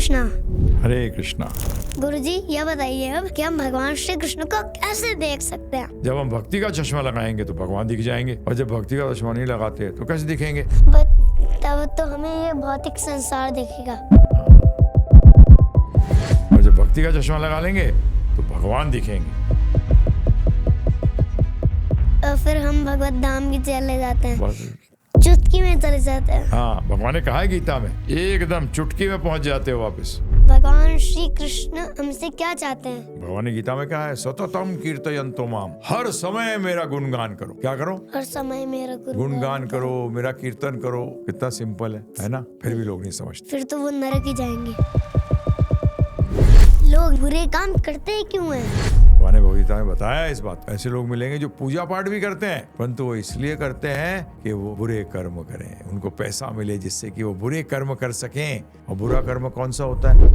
कृष्णा। हरे कृष्णा। गुरुजी ये बताइए अब कि हम भगवान श्री कृष्ण को कैसे देख सकते हैं? जब हम भक्ति का चश्मा लगाएंगे तो भगवान दिख जाएंगे, और जब भक्ति का चश्मा नहीं लगाते तो कैसे दिखेंगे? तब तो हमें ये भौतिक संसार दिखेगा। और जब भक्ति का चश्मा लगा लेंगे तो भगवान दिखेंगे। और फिर हम भगवत धाम की चले जाते हैं, बस। चुटकी में चले जाते हैं। हाँ, भगवान ने कहा है गीता में, एकदम चुटकी में पहुंच जाते हो वापस। भगवान श्री कृष्ण हमसे क्या चाहते हैं? भगवान ने गीता में कहा है, सततम कीर्तयन्तो माम, हर समय मेरा गुणगान करो। क्या करो? हर समय मेरा गुणगान करो, मेरा कीर्तन करो। कितना सिंपल है ना? फिर भी लोग नहीं समझते। फिर तो वो नरक ही जाएंगे। लोग बुरे काम करते क्यों हैं? भगवान ने गीता में बताया इस बात। ऐसे लोग मिलेंगे जो पूजा पाठ भी करते हैं, परंतु वो इसलिए करते हैं कि वो बुरे कर्म करें, उनको पैसा मिले जिससे कि वो बुरे कर्म कर सकें। और बुरा कर्म कौन सा होता है?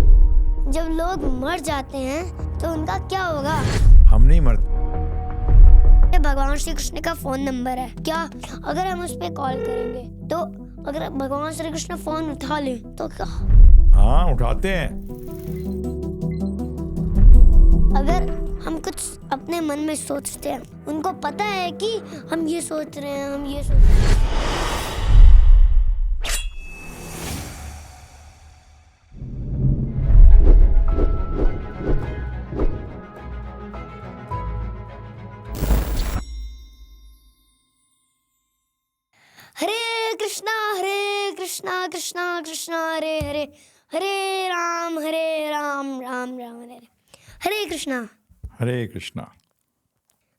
जब लोग मर जाते हैं तो उनका क्या होगा? हम नहीं मरते। भगवान श्री कृष्ण का फोन नंबर है क्या? अगर हम उस पे कॉल करेंगे तो अगर भगवान श्री कृष्ण फोन उठा ले तो क्या? हाँ, उठाते हैं। अगर हम कुछ अपने मन में सोचते हैं, उनको पता है कि हम ये सोच रहे हैं, हम ये सोच रहे हैं। हरे कृष्णा कृष्णा कृष्णा हरे हरे, हरे राम राम राम हरे हरे। हरे कृष्णा। हरे कृष्णा।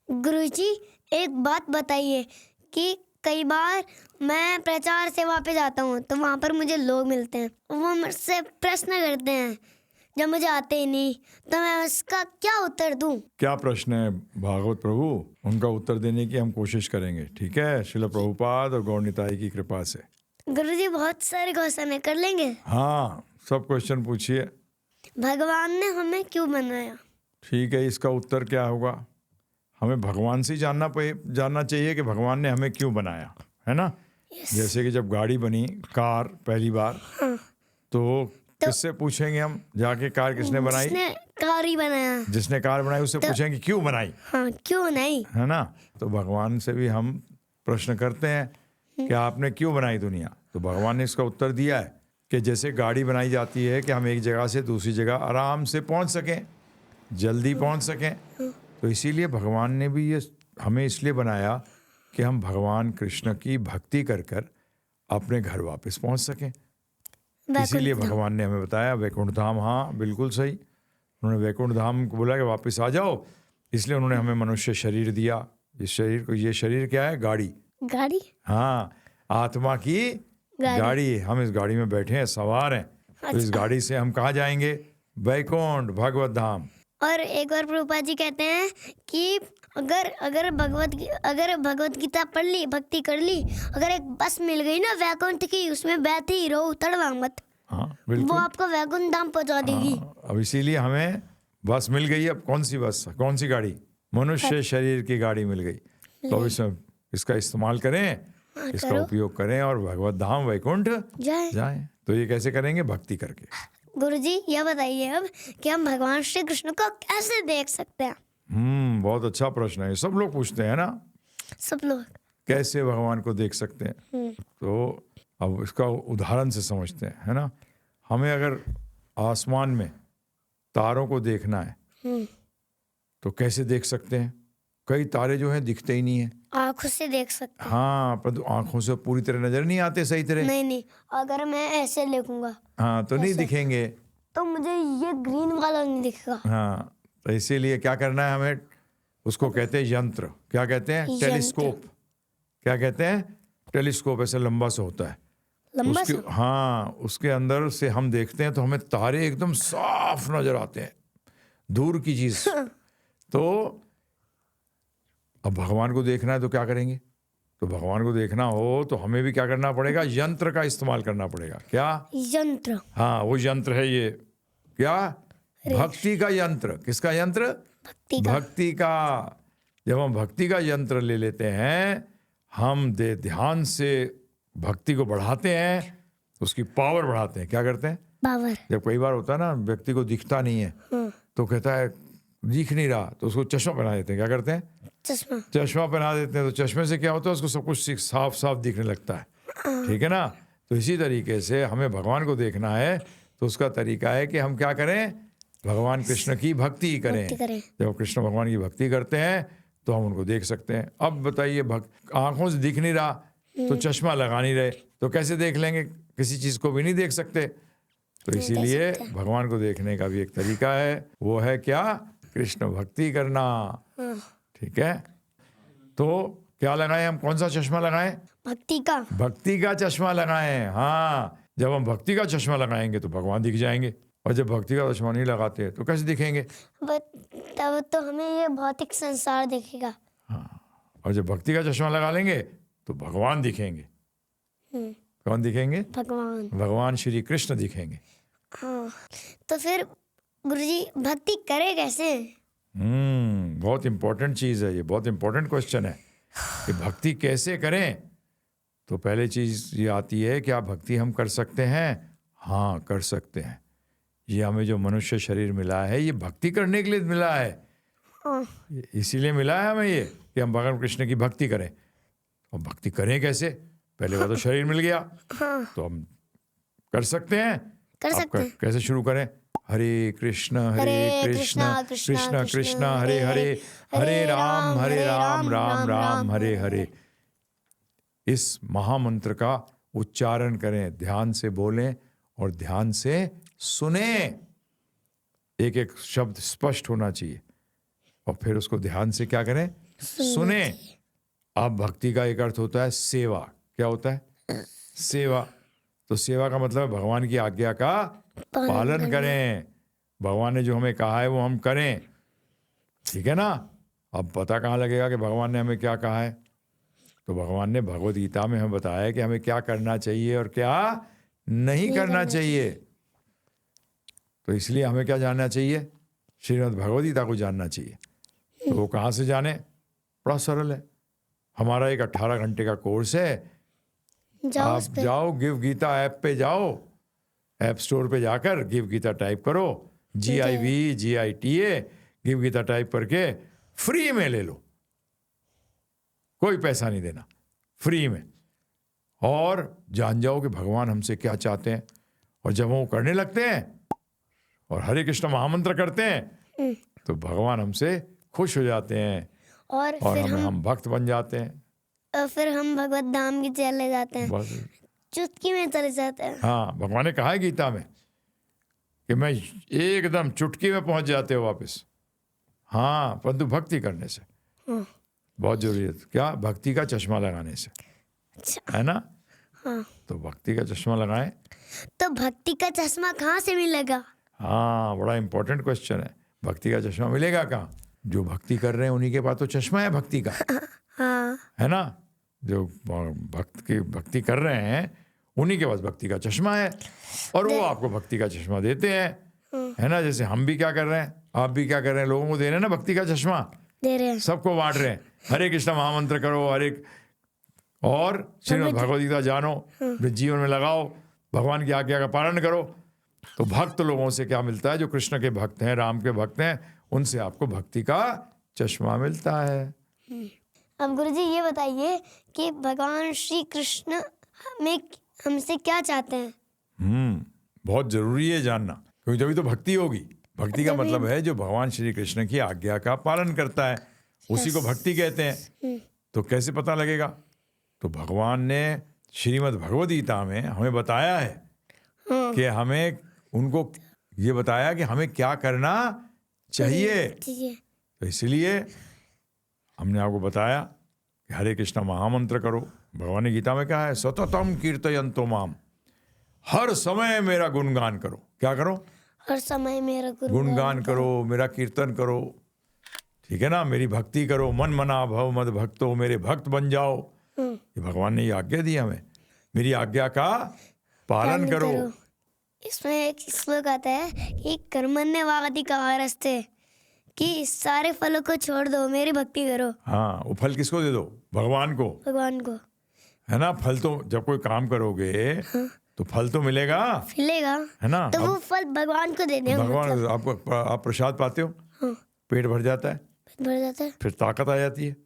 गुरुजी एक बात बताइए कि कई बार मैं प्रचार सेवा पे जाता हूँ तो वहाँ पर मुझे लोग मिलते हैं, वो मुझसे प्रश्न करते हैं जब मुझे आते ही नहीं, तो मैं उसका क्या उत्तर दूं? क्या प्रश्न है भागवत प्रभु? उनका उत्तर देने की हम कोशिश करेंगे, ठीक है? श्रील प्रभुपाद और गौर निताई की कृपा से। गुरुजी बहुत सारे क्वेश्चन है, कर लेंगे? हाँ, सब क्वेश्चन पूछिए। भगवान ने हमें क्यों बनाया? ठीक है, इसका उत्तर क्या होगा? हमें भगवान से जानना चाहिए कि भगवान ने हमें क्यों बनाया, है ना? जैसे कि जब गाड़ी बनी, कार पहली बार, तो किससे पूछेंगे हम जाके कार किसने बनाई? जिसने कार ही बनाया। जिसने कार बनाई उससे पूछेंगे क्यों बनाई? हाँ, क्यों नहीं, है ना? तो भगवान से भी हम प्रश्न करते हैं कि आपने क्यों बनाई दुनिया? तो भगवान ने इसका उत्तर दिया है कि जैसे गाड़ी बनाई जाती है कि हम एक जगह से दूसरी जगह आराम से पहुंच सकें, जल्दी पहुंच सकें, तो इसीलिए भगवान ने भी ये हमें इसलिए बनाया कि हम भगवान कृष्ण की भक्ति कर कर अपने घर वापस पहुंच सकें। इसीलिए भगवान ने हमें बताया वैकुंठ धाम। हाँ, बिल्कुल सही। उन्होंने वैकुंठ धाम को बोला कि वापस आ जाओ, इसलिए उन्होंने हमें मनुष्य शरीर दिया। इस शरीर को, ये शरीर क्या है? गाड़ी। हाँ, आत्मा की गाड़ी। हम इस गाड़ी में बैठे हैं, सवार हैं। तो इस गाड़ी से हम कहाँ जाएंगे? वैकुंठ, भगवत धाम। और एक बार प्रभुपाद जी कहते हैं कि अगर भगवत गीता पढ़ ली, भक्ति कर ली, अगर एक बस मिल गई ना वैकुंठ की, उसमें बैठे ही रहो, तड़वा मत। हाँ, बिल्कुल। वो आपको वैकुंठ धाम पहुंचा देगी। अब इसीलिए हमें बस मिल गई। अब कौन सी बस, कौन सी गाड़ी? मनुष्य शरीर की गाड़ी मिल गई। तो इसका इस्तेमाल करें, इसका उपयोग करें और भगवत धाम वैकुंठ जाएं। तो ये कैसे करेंगे? भक्ति करके। गुरुजी यह बताइए अब कि हम भगवान श्री कृष्ण को कैसे देख सकते हैं? बहुत अच्छा प्रश्न है, सब लोग पूछते हैं ना, सब लोग कैसे भगवान को देख सकते हैं। तो अब इसका उदाहरण से समझते हैं, है ना? हमें अगर आसमान में तारों को देखना है तो कैसे देख सकते हैं? कई तारे जो हैं दिखते ही नहीं है, आंखों से देख सकते हैं। हाँ, पर आंखों से पूरी तरह नजर नहीं आते सही तरह। नहीं, अगर मैं ऐसे देखूंगा हाँ, तो नहीं दिखेंगे, तो मुझे ये ग्रीन वाला नहीं दिखेगा। हाँ, तो इसीलिए क्या करना है हमें? उसको कहते हैं यंत्र। क्या कहते हैं? टेलीस्कोप। क्या कहते हैं? टेलीस्कोप। ऐसे लंबा सा होता है, हाँ, उसके अंदर से हम देखते हैं तो हमें तारे एकदम साफ नजर आते हैं, दूर की चीज। तो अब भगवान को देखना है तो क्या करेंगे? तो भगवान को देखना हो तो हमें भी क्या करना पड़ेगा? यंत्र का इस्तेमाल करना पड़ेगा। क्या यंत्र? हाँ, वो यंत्र है ये। क्या? भक्ति का यंत्र। किसका यंत्र? भक्ति का। जब हम भक्ति का यंत्र ले लेते हैं, हम ध्यान से भक्ति को बढ़ाते हैं, उसकी पावर बढ़ाते हैं। क्या करते हैं? पावर। जब कई बार होता है ना व्यक्ति को दिखता नहीं है तो कहता है दिख नहीं रहा, तो उसको चश्मा पहना देते हैं। क्या करते हैं? चश्मा। चश्मा पहना देते हैं। तो चश्मे से क्या होता है, उसको सब कुछ साफ साफ दिखने लगता है। ठीक है ना? तो इसी तरीके से हमें भगवान को देखना है, तो उसका तरीका है कि हम क्या करें, भगवान कृष्ण की भक्ति करें। जब कृष्ण भगवान की भक्ति करते हैं तो हम उनको देख सकते हैं। अब बताइए, आंखों से दिख नहीं रहा तो चश्मा लगा नहीं रहे तो कैसे देख लेंगे? किसी चीज को भी नहीं देख सकते। तो इसीलिए भगवान को देखने का भी एक तरीका है, वो है क्या? कृष्ण भक्ति करना। ठीक है, तो क्या लगाएं हम? कौन सा चश्मा लगाएं? भक्ति का। भक्ति का चश्मा लगाएं। हाँ, जब हम भक्ति का चश्मा लगाएंगे तो भगवान दिख जाएंगे, और जब भक्ति का चश्मा नहीं लगाते तो कैसे दिखेंगे? तब तो हमें ये भौतिक संसार दिखेगा। हाँ, और जब भक्ति का चश्मा लगा लेंगे तो भगवान दिखेंगे। कौन दिखेंगे? भगवान। भगवान श्री कृष्ण दिखेंगे। हाँ, तो फिर गुरुजी भक्ति करे कैसे? बहुत इंपॉर्टेंट चीज है ये, बहुत इंपॉर्टेंट क्वेश्चन है कि भक्ति कैसे करें। तो पहले चीज ये आती है, क्या भक्ति हम कर सकते हैं? हाँ, कर सकते हैं। ये हमें जो मनुष्य शरीर मिला है ये भक्ति करने के लिए मिला है। इसीलिए मिला है हमें ये कि हम भगवान कृष्ण की भक्ति करें। और भक्ति करें कैसे? पहले बात तो शरीर मिल गया तो हम कर सकते हैं। कैसे शुरू करें? हरे कृष्ण कृष्ण कृष्ण हरे हरे, हरे राम राम राम हरे हरे। इस महामंत्र का उच्चारण करें, ध्यान से बोलें और ध्यान से सुने। एक एक शब्द स्पष्ट होना चाहिए और फिर उसको ध्यान से क्या करें? सुने। अब भक्ति का एक अर्थ होता है सेवा। क्या होता है? सेवा। तो सेवा का मतलब भगवान की आज्ञा का पालन करें। भगवान ने जो हमें कहा है वो हम करें। ठीक है ना? अब पता कहाँ लगेगा कि भगवान ने हमें क्या कहा है? तो भगवान ने भगवद गीता में हमें बताया है कि हमें क्या करना चाहिए और क्या नहीं करना चाहिए। तो इसलिए हमें क्या जानना चाहिए? श्रीमद् भगवद गीता को जानना चाहिए। तो वो कहाँ से जाने? बड़ा सरल है। हमारा एक 18 घंटे का कोर्स है। आप जाओ गिव गीता ऐप पे जाओ, ऐप स्टोर पे जाकर गिव गीता टाइप करो, GIVGITA गिव गीता टाइप करके फ्री में ले लो। कोई पैसा नहीं देना, फ्री में। और जान जाओ कि भगवान हमसे क्या चाहते हैं। और जब वो करने लगते हैं और हरे कृष्ण महामंत्र करते हैं तो भगवान हमसे खुश हो जाते हैं और फिर हम भक्त बन जाते हैं। और फिर हम भगवत धाम की चले जाते हैं, चुटकी में चले जाते हैं। हाँ, भगवान ने कहा है गीता में कि मैं एकदम चुटकी में पहुंच जाते हो वापस। हाँ, परंतु भक्ति करने से बहुत जरूरी है। क्या? भक्ति का चश्मा लगाने से। अच्छा। है ना? हाँ। तो भक्ति का चश्मा लगाएं। तो भक्ति का चश्मा कहाँ से मिलेगा? हाँ, बड़ा इंपॉर्टेंट क्वेश्चन है। भक्ति का चश्मा मिलेगा कहाँ? जो भक्ति कर रहे हैं उन्हीं के पास तो चश्मा है भक्ति का। हाँ। है ना? जो भक्ति कर रहे हैं उन्हीं के पास भक्ति का चश्मा है और वो आपको भक्ति का चश्मा देते हैं। है ना? जैसे हम भी क्या कर रहे हैं, आप भी क्या कर रहे हैं, लोगों को दे रहे हैं ना भक्ति का चश्मा, दे रहे हैं, सबको बांट रहे हैं। हरे कृष्ण महामंत्र करो, और श्रीमद् भगवद गीता जानो, जीवन में लगाओ, भगवान की आज्ञा का पालन करो। तो भक्त लोगों से क्या मिलता है? जो कृष्ण के भक्त हैं, राम के भक्त हैं, उनसे आपको भक्ति का चश्मा मिलता है। अब गुरुजी ये बताइए कि भगवान श्री कृष्ण हमसे क्या चाहते हैं? बहुत जरूरी है जानना, क्योंकि तभी तो भक्ति होगी। भक्ति का मतलब है जो भगवान श्री कृष्ण की आज्ञा का पालन करता है, उसी को भक्ति कहते हैं। तो कैसे पता लगेगा? तो भगवान ने श्रीमद् भगवद गीता में हमें बताया है कि हमें उनको ये बताया कि हमें क्या करना चाहिए। तो इसलिए हमने आपको बताया कि हरे कृष्ण महामंत्र करो। भगवान ने गीता में कहा है, सततम कीर्तयन्तो माम, हर समय मेरा गुणगान करो। क्या करो? हर समय मेरा गुणगान करो, मेरा कीर्तन करो। ठीक है ना? मेरी भक्ति करो। मन मना भव मद भक्तो, मेरे भक्त बन जाओ। ये भगवान ने ये आज्ञा दी हमें, मेरी आज्ञा का पालन करो। इसमें एक श्लोक आता है कि कर्मण्येवाधिकारस्ते, कि सारे फलों को छोड़ दो, मेरी भक्ति करो। हाँ, वो फल किसको दे दो? भगवान को। भगवान को। है ना? फल तो जब कोई काम करोगे तो फल तो मिलेगा, मिलेगा, है ना। तो वो फल भगवान को देने हैं, भगवान मतलब। आपको, आप प्रसाद पाते हो, हाँ, पेट भर जाता है, पेट भर जाता है, फिर ताकत आ जाती है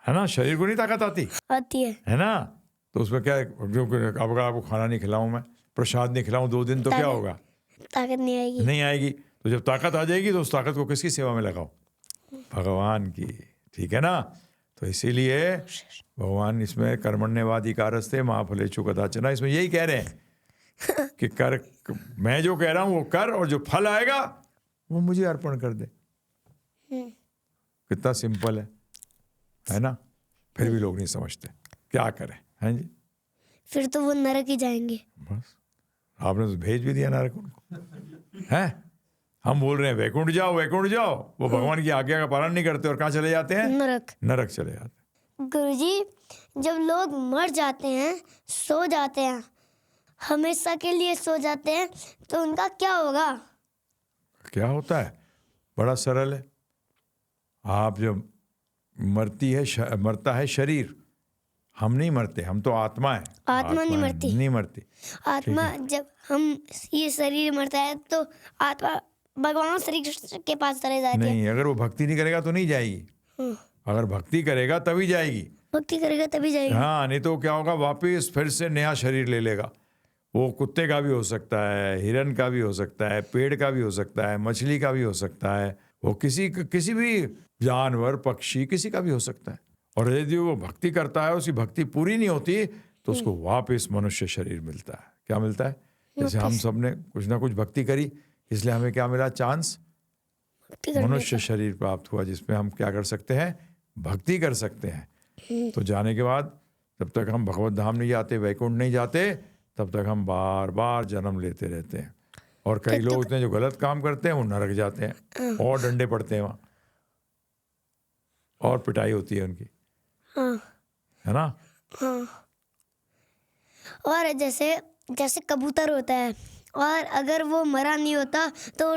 ना। शरीर को नहीं ताकत आती, आती है है ना। तो उसमें क्या है, जो अब अगर आपको खाना नहीं खिलाऊं, मैं प्रसाद नहीं खिलाऊं 2 दिन, तो क्या ताकत- होगा, ताकत नहीं आएगी। नहीं आएगी। तो जब ताकत आ जाएगी तो उस ताकत को किसकी सेवा में लगाओ, भगवान की, ठीक है ना। तो इसीलिए भगवान इसमें कर्मण्यवादी कारस्ते महाफलेषु कदाचन, इसमें यही कह रहे हैं कि कर, मैं जो कह रहा हूं वो कर, और जो फल आएगा वो मुझे अर्पण कर दे। कितना सिंपल है ना। फिर भी लोग नहीं समझते, क्या करें, हैं जी। फिर तो वो नरक ही जाएंगे। बस आपने तो भेज भी दिया नरक उनको, हैं। हम बोल रहे हैं वैकुंठ जाओ, वैकुंठ जाओ, वो भगवान की आज्ञा का पालन नहीं करते और कहाँ चले जाते हैं, नरक। नरक चले जाते हैं। गुरुजी, जब लोग मर जाते हैं, सो जाते हैं, हमेशा के लिए सो जाते हैं, तो उनका क्या होगा? क्या होता है, बड़ा सरल है। आप जब मरता है शरीर, हम नहीं मरते, हम तो आत्मा है। आत्मा नहीं मरती। नहीं मरती। आत्मा, जब हम ये शरीर मरता है तो आत्मा भगवान श्री कृष्ण के पास चले जाती है। नहीं, अगर वो भक्ति नहीं करेगा तो नहीं जाएगी, अगर भक्ति करेगा तभी जाएगी। भक्ति करेगा तभी जाएगी। हाँ, नहीं तो क्या होगा, वापिस फिर से नया शरीर ले लेगा। वो कुत्ते का भी हो सकता है, हिरन का भी हो सकता है, पेड़ का भी हो सकता है, मछली का भी हो सकता है, वो किसी भी जानवर, पक्षी, किसी का भी हो सकता है। और यदि वो भक्ति करता है, उसकी भक्ति पूरी नहीं होती, तो उसको वापस मनुष्य शरीर मिलता है। क्या मिलता है, जैसे हम सब ने कुछ ना कुछ भक्ति करी, इसलिए हमें क्या मिला, चांस, मनुष्य शरीर प्राप्त हुआ, जिसमें हम क्या कर सकते हैं, भक्ति कर सकते हैं। तो जाने के बाद जब तक हम भगवत धाम नहीं जाते, वैकुंठ नहीं जाते, तब तक हम बार बार जन्म लेते रहते हैं। और कई लोग होते हैं जो गलत काम करते हैं, वो नरक जाते हैं, और डंडे पड़ते हैं वहाँ, और पिटाई होती है उनकी, है ना। और जैसे कबूतर होता है, और अगर वो मरा नहीं होता तो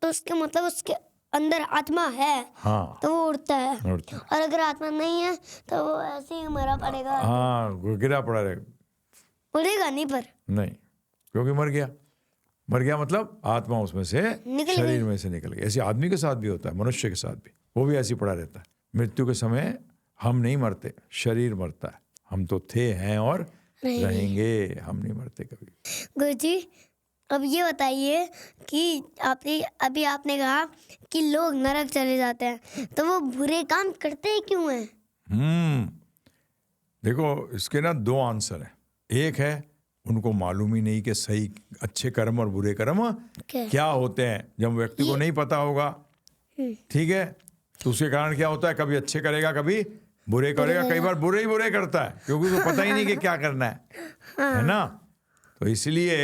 उसके मतलब उसके अंदर आत्मा है, हाँ, तो वो उड़ता है। उड़ता है। और अगर आत्मा नहीं है तो वो ऐसे ही मरा पड़ेगा। हाँ, गिरा पड़ा रहेगा, उड़ेगा नहीं, पर नहीं, क्योंकि मर गया मतलब आत्मा उसमें से, शरीर में से निकल गई। ऐसे आदमी के साथ भी होता है, मनुष्य के साथ भी, वो भी ऐसे ही पड़ा रहता है। मृत्यु के समय हम नहीं मरते, शरीर मरता है। हम तो थे, हैं और रहेंगे, हम नहीं मरते कभी। गुरुजी, अब ये बताइए कि आपने कहा कि लोग नरक चले जाते हैं, तो वो बुरे काम करते क्यों हैं? देखो, इसके ना 2 आंसर हैं। एक है, उनको मालूम ही नहीं कि सही अच्छे कर्म और बुरे कर्म क्या होते हैं। जब व्यक्ति को नहीं पता होगा, ठीक है, तो उसके कारण क्या होता है, कभी अच्छे करेगा, कभी बुरे करेगा। कई बार बुरे ही बुरे करता है, क्योंकि उसको पता ही नहीं कि क्या करना है ना। तो इसलिए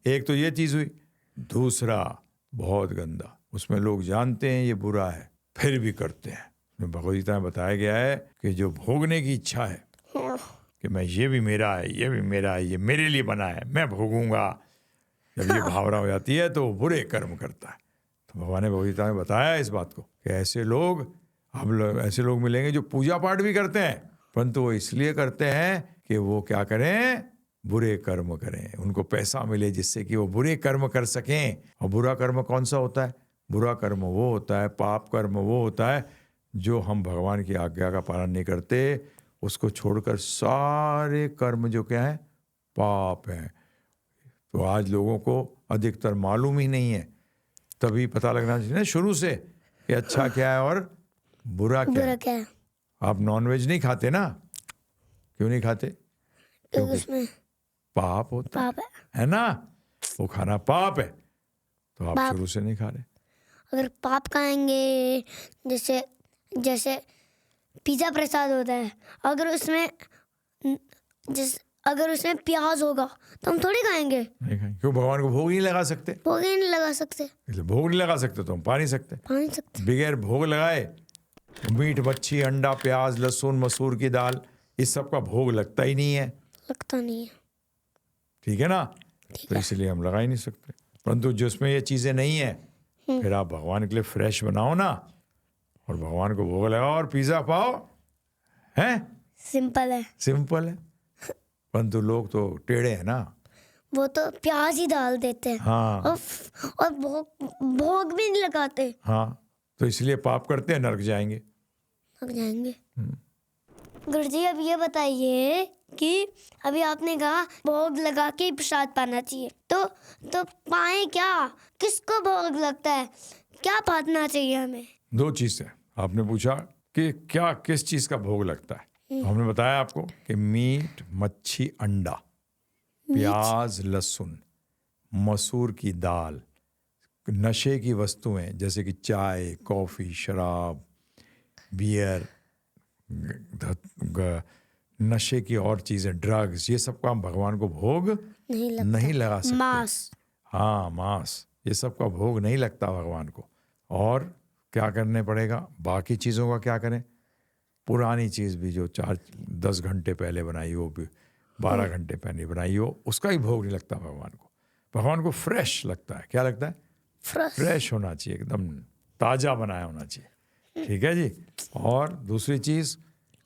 एक तो ये चीज हुई। दूसरा, बहुत गंदा, उसमें लोग जानते हैं ये बुरा है, फिर भी करते हैं। भगवद गीता में बताया गया है कि जो भोगने की इच्छा है कि मैं, ये भी मेरा है, ये भी मेरा है, ये मेरे लिए बना है, मैं भोगूंगा, जब ये भावना हो जाती है तो वो बुरे कर्म करता है। तो भगवान ने भगवद गीता में बताया इस बात को कि ऐसे लोग मिलेंगे जो पूजा पाठ भी करते हैं, परंतु वो इसलिए करते हैं कि वो क्या करें, बुरे कर्म करें, उनको पैसा मिले जिससे कि वो बुरे कर्म कर सकें। और बुरा कर्म कौन सा होता है, बुरा कर्म वो होता है, पाप कर्म वो होता है जो हम भगवान की आज्ञा का पालन नहीं करते, उसको छोड़कर सारे कर्म जो क्या है, पाप है। तो आज लोगों को अधिकतर मालूम ही नहीं है, तभी पता लगना चाहिए ना शुरू से कि अच्छा क्या है और बुरा क्या है। आप नॉनवेज नहीं खाते ना, क्यों नहीं खाते, क्योंकि उसमें पाप होता पाप है ना, वो खाना पाप है, तो आप शुरू से नहीं खा रहे। अगर पाप खाएंगे, जैसे पिज्जा प्रसाद होता है, अगर उसमें प्याज होगा तो हम थोड़ी खाएंगे। नहीं खाएंगे, क्यों, भगवान को भोग नहीं लगा सकते। भोग ही नहीं लगा सकते, इसलिए भोग नहीं लगा सकते तो हम पा नहीं सकते। बगैर भोग लगाए मीट, मच्छी, अंडा, प्याज, लहसुन, मसूर की दाल, इस सब का भोग लगता ही नहीं है। लगता नहीं है, ठीक है ना। तो इसलिए हम लगा ही नहीं सकते। परंतु जिसमें ये चीजें नहीं है, फिर आप भगवान के लिए फ्रेश बनाओ ना, और भगवान को भोग लगाओ और पिज्जा पाओ, है सिंपल है। परंतु लोग तो टेढ़े हैं ना, वो तो प्याज ही डाल देते हैं हाँ और भोग भोग भी नहीं लगाते, हाँ, तो इसलिए पाप करते हैं, नरक जाएंगे। लग जाएंगे। गुरुजी अब ये बताइए कि अभी आपने कहा भोग लगा के ही प्रसाद पाना चाहिए, तो पाए क्या, किसको भोग लगता है, क्या पाना चाहिए हमें? दो चीज है। आपने पूछा कि क्या किस चीज का भोग लगता है, तो हमने बताया आपको कि मीट, मच्छी, अंडा, प्याज, लहसुन, मसूर की दाल, नशे की वस्तुएं जैसे कि चाय, कॉफी, शराब, बियर, नशे की और चीजें, ड्रग्स, ये सब का हम भगवान को भोग नहीं लगता। नहीं लगा सकते। मांस, हाँ, मांस, ये सब का भोग नहीं लगता भगवान को। और क्या करने पड़ेगा, बाकी चीज़ों का क्या करें, पुरानी चीज़ भी जो 4-10 घंटे पहले बनाई हो, भी 12 घंटे पहले बनाई हो, उसका ही भोग नहीं लगता भगवान को। भगवान को फ्रेश लगता है। क्या लगता है? फ्रेश होना चाहिए, एकदम ताज़ा बनाया होना चाहिए। ठीक है जी। और दूसरी चीज़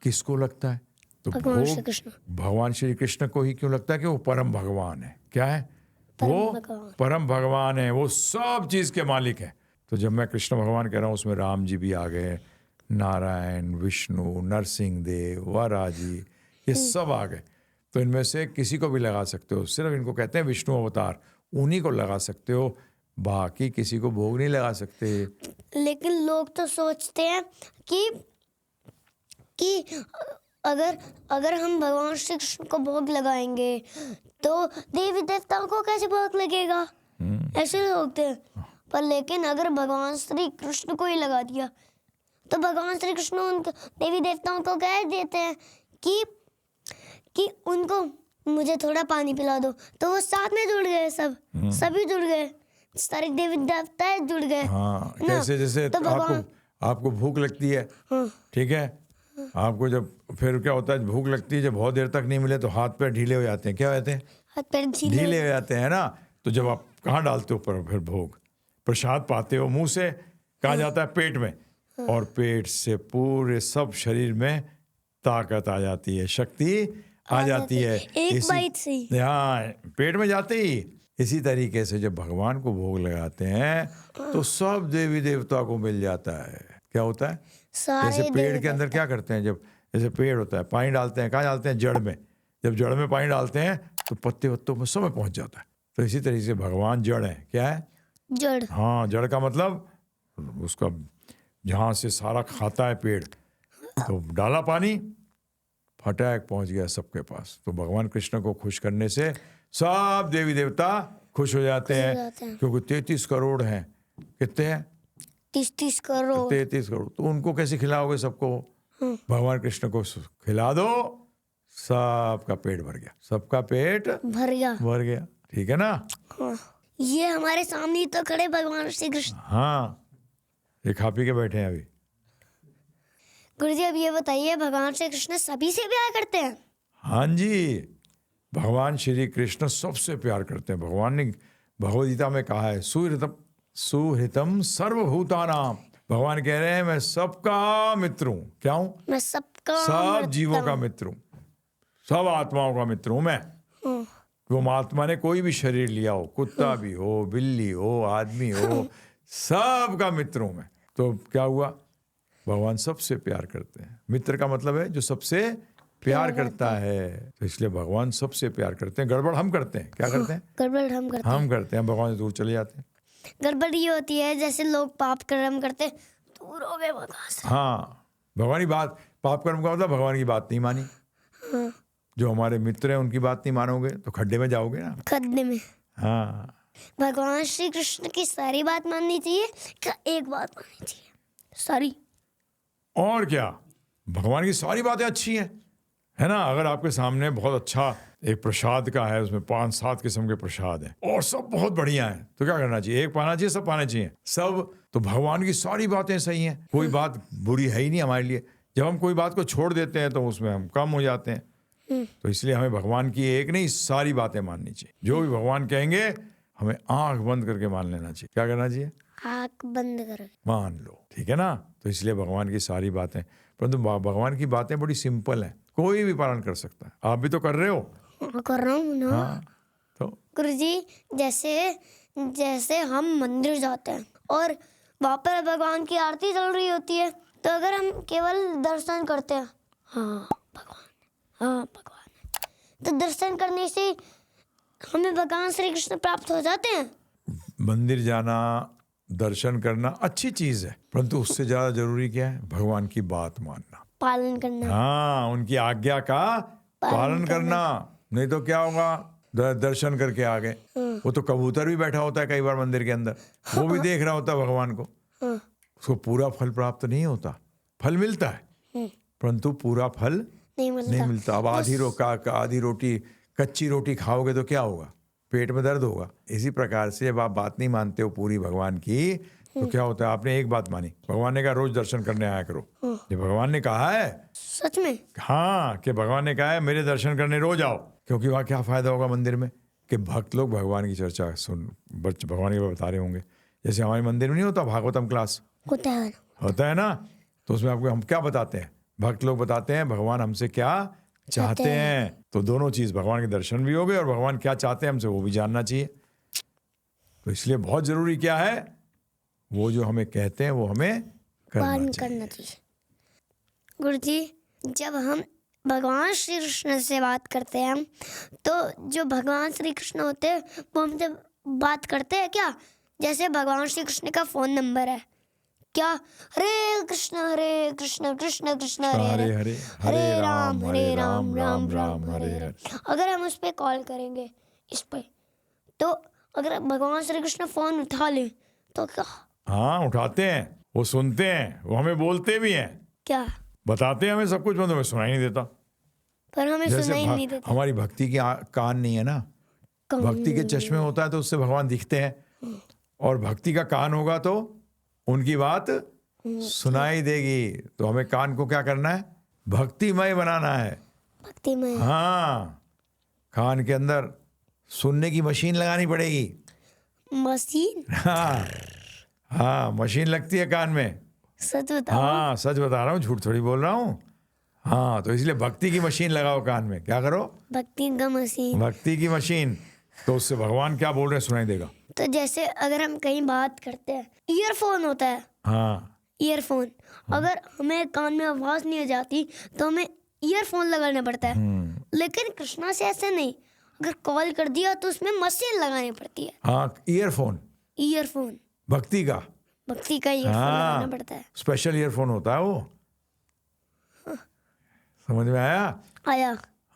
किसको लगता है? तो भगवान श्री भोग कृष्ण। भगवान श्री कृष्ण को ही क्यों लगता है? कि वो परम भगवान है। क्या है? वो भगवान। परम भगवान है, वो सब चीज़ के मालिक है। तो जब मैं कृष्ण भगवान कह रहा हूँ, उसमें राम जी भी आ गए, नारायण, विष्णु, नरसिंह देव, वरा जी, ये सब आ गए। तो इनमें से किसी को भी लगा सकते हो, सिर्फ इनको कहते हैं विष्णु अवतार, उन्हीं को लगा सकते हो, बाकी किसी को भोग नहीं लगा सकते। लेकिन लोग तो सोचते हैं कि अगर हम भगवान श्री कृष्ण को भोग लगाएंगे तो देवी देवताओं को कैसे भोग लगेगा, ऐसे सोचते हैं। पर लेकिन अगर भगवान श्री कृष्ण को ही लगा दिया तो भगवान श्री कृष्ण उनको देवी देवताओं को कह देते हैं कि उनको मुझे थोड़ा पानी पिला दो, तो वो साथ में जुड़ गए, सभी जुड़ गए, सारे देवी देवता जुड़ गए। हाँ, ना? कैसे? जैसे तो भगवान आपको भूख लगती है, ठीक है, आपको जब फिर क्या होता है, भूख लगती है, जब बहुत देर तक नहीं मिले तो हाथ पैर ढीले हो जाते हैं। क्या कहते हैं? हाथ पैर ढीले हो जाते हैं ना। तो जब आप कहाँ डालते हो पर फिर भोग, प्रसाद पाते हो मुंह से, कहाँ जाता है? पेट में। और पेट से पूरे सब शरीर में ताकत आ जाती है, शक्ति आ जाती है, एक बाइट से ही। हाँ, पेट में जाते ही। इसी तरीके से जब भगवान को भोग लगाते हैं तो सब देवी देवता को मिल जाता है। क्या होता है? जैसे पेड़ के अंदर क्या करते हैं, जब जैसे पेड़ होता है, पानी डालते हैं, कहाँ डालते हैं? जड़ में। जब जड़ में पानी डालते हैं तो पत्ते वत्तों में सब में पहुंच जाता है। तो इसी तरीके से भगवान जड़ है। क्या है? जड़। हाँ, जड़ का मतलब उसका जहाँ से सारा खाता है पेड़, तो डाला पानी, फटाक पहुंच गया सबके पास। तो भगवान कृष्ण को खुश करने से सब देवी देवता खुश हो जाते हैं, क्योंकि 33 करोड़ हैं। कितने हैं? 30 करोड़। 33 करोड़। तो उनको कैसे खिलाओगे सबको? भगवान कृष्ण को खिला दो, सबका पेट भर गया, सबका पेट भर गया। ठीक है ना? हाँ। ये हमारे सामने ही तो खड़े भगवान श्री कृष्ण। हाँ, ये खा पी के बैठे हैं अभी। गुरुजी अब ये बताइए, भगवान श्री कृष्ण सभी से प्यार करते हैं? हाँ जी, भगवान श्री कृष्ण सबसे प्यार करते हैं। भगवान ने भगवद गीता में कहा है, सुहृतम सर्वभूतानाम। भगवान कह रहे हैं मैं सबका मित्र हूँ। क्या हूँ? मैं सबका सब जीवों का मित्र हूँ, सब आत्माओं का मित्र हूँ मैं। वो महात्मा ने कोई भी शरीर लिया हो, कुत्ता भी हो, बिल्ली हो, आदमी हो, सबका मित्र हूँ मैं। तो क्या हुआ? भगवान सबसे प्यार करते हैं। मित्र का मतलब है जो सबसे प्यार करता है। तो इसलिए भगवान सबसे प्यार करते हैं। गड़बड़ हम करते हैं। क्या करते हैं? गड़बड़ हम करते हैं, भगवान से दूर चले जाते हैं। गड़बड़ ये होती है जैसे लोग पाप कर्म करते, दूर हो गए भगवान से। हाँ, भगवान की बात, पाप कर्म का मतलब भगवान की बात नहीं मानी। जो हमारे मित्र हैं उनकी बात नहीं मानोगे तो खड्डे में जाओगे ना, खड्डे में। हाँ, भगवान श्री कृष्ण की सारी बात माननी चाहिए क्या एक बात माननी चाहिए? सारी। और क्या, भगवान की सारी बातें अच्छी हैं, है ना। अगर आपके सामने बहुत अच्छा एक प्रसाद का है, उसमें 5-7 किस्म के प्रसाद हैं और सब बहुत बढ़िया हैं, तो क्या करना चाहिए? एक पाना चाहिए, सब पाने चाहिए, सब। तो भगवान की सारी बातें सही हैं, कोई बात बुरी है ही नहीं हमारे लिए। जब हम कोई बात को छोड़ देते हैं तो उसमें हम कम हो जाते हैं। तो इसलिए हमें भगवान की एक नहीं सारी बातें माननी चाहिए। जो भी भगवान कहेंगे हमें आंख बंद करके मान लेना चाहिए। क्या करना चाहिए? आंख बंद कर मान लो, ठीक है ना। तो इसलिए भगवान की सारी बातें, परंतु भगवान की बातें बड़ी सिंपल हैं, कोई भी पालन कर सकता है। आप भी तो कर रहे हो। कर रहा हूँ ना। हाँ, तो गुरुजी, जैसे जैसे हम मंदिर जाते हैं और वहाँ पर भगवान की आरती चल रही होती है, तो अगर हम केवल दर्शन करते हैं, हाँ भगवान है, तो दर्शन करने से हमें भगवान श्री कृष्ण प्राप्त हो जाते हैं। मंदिर जाना, दर्शन करना अच्छी चीज है, परंतु उससे ज्यादा जरूरी क्या है? भगवान की बात मानना, पालन करना। हाँ, उनकी आज्ञा का पालन करना। नहीं तो क्या होगा? दर्शन करके आ गए, वो तो कबूतर भी बैठा होता है कई बार मंदिर के अंदर, वो भी देख रहा होता है भगवान को, उसको पूरा फल प्राप्त नहीं होता। फल मिलता है परंतु पूरा फल नहीं मिलता। अब आधी रोटी, कच्ची रोटी खाओगे तो क्या होगा? पेट में दर्द होगा। इसी प्रकार से जब आप बात नहीं मानते हो पूरी भगवान की, तो क्या होता है? आपने एक बात मानी, भगवान ने कहा रोज दर्शन करने आया करो, ये भगवान ने कहा है सच में? हाँ, कि भगवान ने कहा है मेरे दर्शन करने रोज आओ, क्योंकि वहाँ क्या फायदा होगा मंदिर में? कि भक्त लोग भगवान की चर्चा सुन, भगवान की बता रहे होंगे। जैसे हमारे मंदिर में नहीं होता भागवतम क्लास, होता है ना, तो उसमें आपको हम क्या बताते हैं? भक्त लोग बताते हैं भगवान हमसे क्या चाहते हैं। तो दोनों चीज, भगवान के दर्शन भी हो गए और भगवान क्या चाहते हैं हमसे वो भी जानना चाहिए। तो इसलिए बहुत जरूरी क्या है? वो जो हमें कहते हैं वो हमें करना चाहिए। गुरुजी, जब हम भगवान श्री कृष्ण से बात करते हैं, तो जो भगवान श्री कृष्ण होते हैं वो हमसे बात करते हैं क्या? जैसे भगवान श्री कृष्ण का फोन नंबर है क्या? हरे कृष्ण कृष्ण कृष्ण हरे हरे, हरे राम राम राम हरे हरे। अगर हम उस पर कॉल करेंगे, इस पे, तो अगर भगवान श्री कृष्ण फोन उठा ले तो क्या? हाँ, उठाते हैं, वो सुनते हैं, वो हमें बोलते भी हैं, क्या बताते हैं हमें सब कुछ, मतलब हमें सुनाई नहीं देता। पर हमें सुनाई नहीं देता। हमारी भक्ति की कान नहीं है ना, भक्ति के चश्मे होता है तो उससे भगवान दिखते हैं, और भक्ति का कान होगा तो उनकी बात सुनाई देगी। तो हमें कान को क्या करना है? भक्तिमय बनाना है। भक्तिमय, हाँ, कान के अंदर सुनने की मशीन लगानी पड़ेगी। मशीन? हाँ, मशीन लगती है कान में। सच बताओ? हाँ, सच बता रहा हूँ, झूठ थोड़ी बोल रहा हूँ। हाँ, तो इसलिए भक्ति की मशीन लगाओ कान में। क्या करो? भक्ति का मशीन। भक्ति की मशीन, तो उससे भगवान क्या बोल रहे हैं सुनाई देगा। तो जैसे अगर हम कहीं बात करते हैं, ईयरफोन होता है, हाँ, ईयरफोन, अगर हमें कान में आवाज नहीं आ जाती तो हमें ईयरफोन लगाना पड़ता है। लेकिन कृष्णा से ऐसे नहीं, अगर कॉल कर दिया तो उसमें मशीन लगानी पड़ती है। हाँ, ईयरफोन भक्ति का ईयरफोन लगाना पड़ता है। स्पेशल ईयरफोन होता है वो। समझ में आया?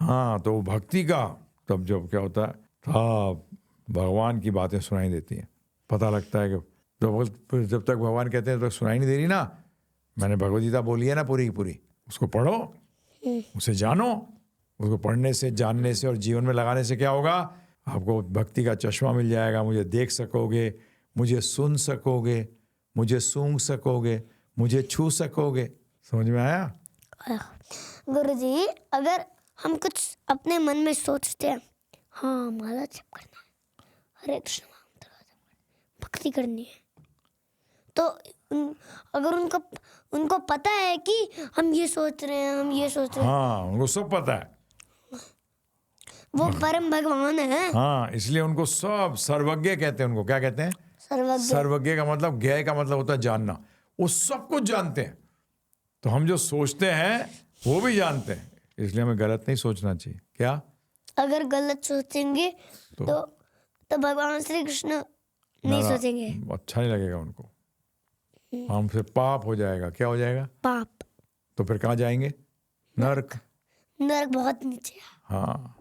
हाँ, तो भक्ति का तब जब क्या होता है, भगवान की बातें सुनाई देती हैं। पता लगता है कि जब तक भगवान कहते हैं तब तक सुनाई नहीं दे रही ना। मैंने भगवद गीता बोली है ना पूरी की पूरी, उसको पढ़ो, उसे जानो। उसको पढ़ने से, जानने से और जीवन में लगाने से क्या होगा? आपको भक्ति का चश्मा मिल जाएगा। मुझे देख सकोगे, मुझे सुन सकोगे, मुझे सूंघ सकोगे, मुझे छू सकोगे। समझ में आया? गुरुजी, अगर हम कुछ अपने मन में सोचते हैं, हाँ माला जप करना है, हरे कृष्ण भक्ति करनी है, तो अगर उनको पता है कि हम ये सोच रहे हैं, हाँ, उनको सब पता है, वो परम भगवान है। हाँ, इसलिए उनको सब सर्वज्ञ कहते हैं। उनको क्या कहते हैं? सर्वज्ञ का मतलब, ज्ञ का मतलब होता है जानना। वो सब कुछ जानते हैं। तो हम जो सोचते हैं वो भी जानते हैं, इसलिए हमें गलत नहीं सोचना चाहिए। क्या? अगर गलत सोचेंगे तो भगवान श्री कृष्ण नहीं सोचेंगे, अच्छा नहीं लगेगा उनको, हमसे पाप हो जाएगा। क्या हो जाएगा? पाप। तो फिर कहाँ जाएंगे? नरक बहुत नीचे। हाँ।